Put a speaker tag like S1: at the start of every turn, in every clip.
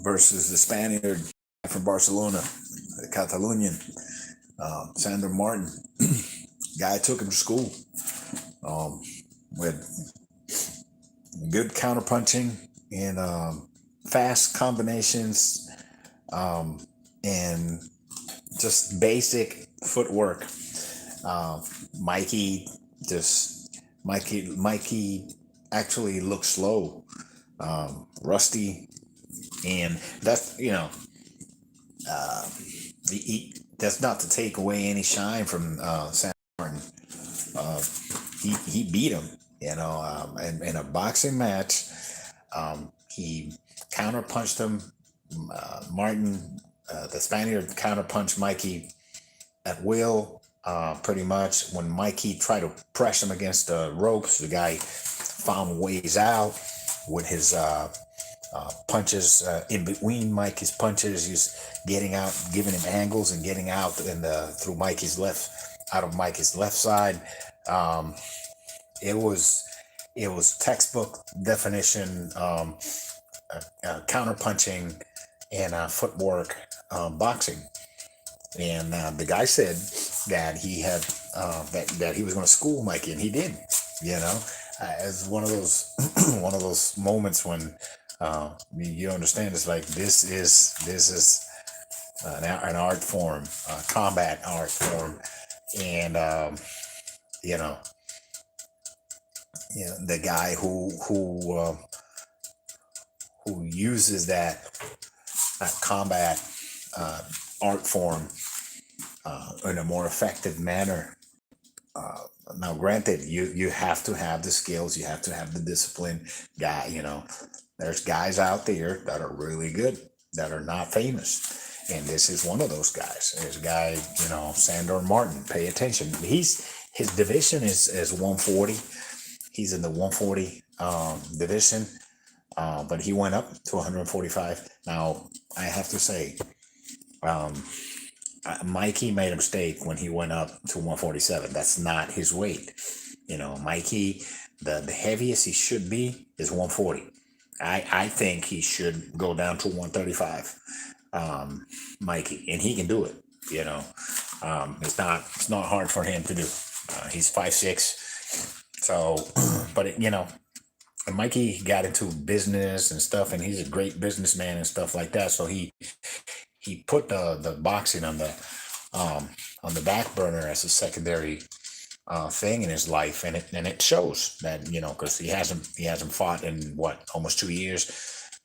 S1: versus the Spaniard from Barcelona, the Catalonian, Sandor Martin. Guy took him to school um, with good counterpunching and fast combinations um, and just basic footwork. Uh, Mikey Mikey actually looks slow, rusty, and that's uh, that's not to take away any shine from Sam Martin. Uh, he beat him, in a boxing match. He counterpunched him. Martin, the Spaniard, counterpunched Mikey at will. Pretty much when Mikey tried to press him against the ropes, the guy found ways out with his punches in between Mikey's punches. He's getting out, giving him angles, and getting out through out of Mikey's left side. Um, it was textbook definition counter punching and footwork boxing. And the guy said that he had that he was going to school Mikey, and he did. As one of those one of those moments when you understand it's like this is an art form, a combat art form, and you know, the guy who uses that combat art form in a more effective manner. Now, granted, you have to have the skills, you have to have the discipline. There's guys out there that are really good that are not famous, and this is one of those guys. There's a guy, Sandor Martin. Pay attention. His division is 140. He's in the 140 division, but he went up to 145. Now, I have to say, Mikey made a mistake when he went up to 147. That's not his weight. Mikey, the heaviest he should be is 140. I think he should go down to 135. Mikey, and he can do it. It's not hard for him to do. He's 5'6". So, but and Mikey got into business and stuff, and he's a great businessman and stuff like that. So he put the boxing on the back burner as a secondary thing in his life, and it shows that because he hasn't fought in almost 2 years,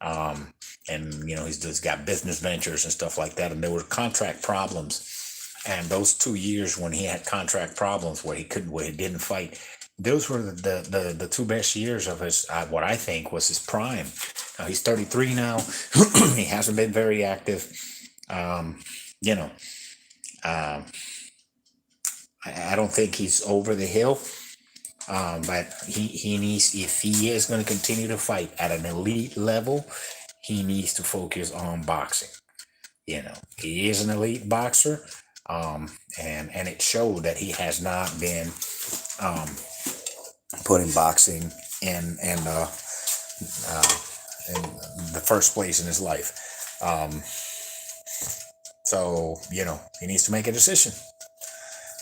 S1: and he's just got business ventures and stuff like that, and there were contract problems, and those 2 years when he had contract problems where he didn't fight, those were the two best years of his what I think was his prime. Now he's 33 now. He hasn't been very active. I don't think he's over the hill, but he needs, if he is going to continue to fight at an elite level, he needs to focus on boxing. He is an elite boxer, and it showed that he has not been putting boxing in the first place in his life. So he needs to make a decision.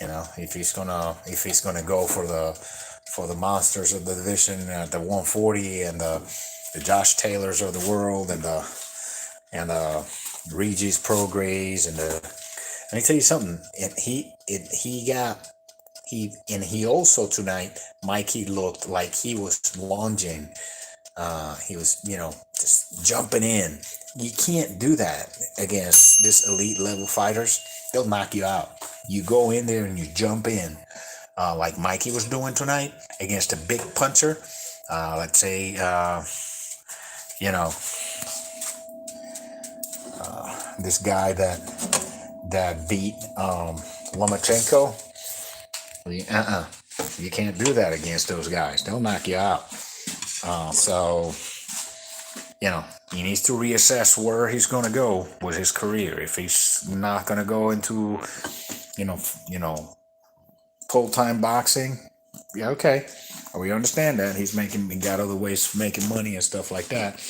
S1: If he's gonna go for the monsters of the division at the 140 and the Josh Taylors of the world and the Regis Prograis let me tell you something. He also tonight, Mikey looked like he was lunging. He was, just jumping in. You can't do that against this elite level fighters. They'll knock you out. You go in there and you jump in, like Mikey was doing tonight against a big puncher. Let's say, this guy that beat Lomachenko. You can't do that against those guys. They'll knock you out. So he needs to reassess where he's going to go with his career. If he's not going to go into, full-time boxing, yeah, okay. We understand that he got other ways of making money and stuff like that.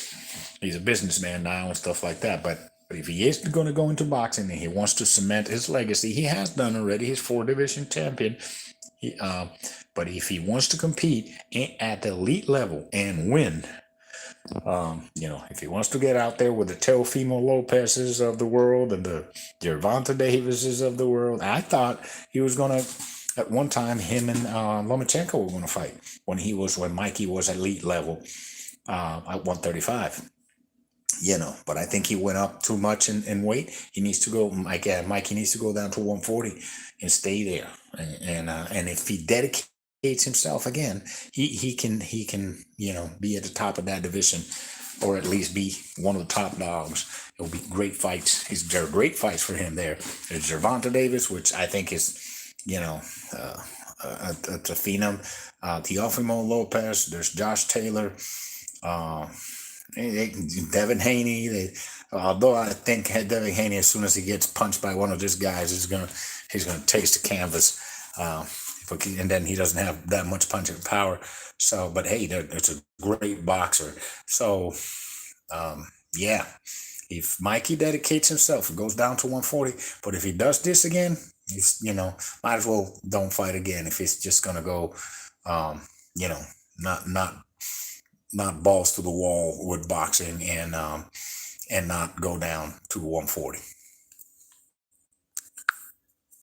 S1: he's a businessman now and stuff like that. But if he is going to go into boxing and he wants to cement his legacy, he has done already. He's 4 division champion. He, but if he wants to compete at the elite level and win, if he wants to get out there with the Teofimo Lopez's of the world and the Gervonta Davises of the world, I thought he was going to, at one time, him and Lomachenko were going to fight when Mikey was elite level at 135. But I think he went up too much in weight. He needs to go, Mikey needs to go down to 140 and stay there. And if he dedicates himself again, he can be at the top of that division, or at least be one of the top dogs. It'll be great fights. There are great fights for him there. There's Gervonta Davis, which I think is a phenom. Teofimo Lopez. There's Josh Taylor. Devin Haney. Although I think Devin Haney, as soon as he gets punched by one of these guys, he's gonna taste the canvas. And then he doesn't have that much punching power. So, but hey, it's a great boxer. So, if Mikey dedicates himself, it goes down to 140. But if he does this again, he's might as well don't fight again. If it's just gonna go, not balls to the wall with boxing and not go down to 140.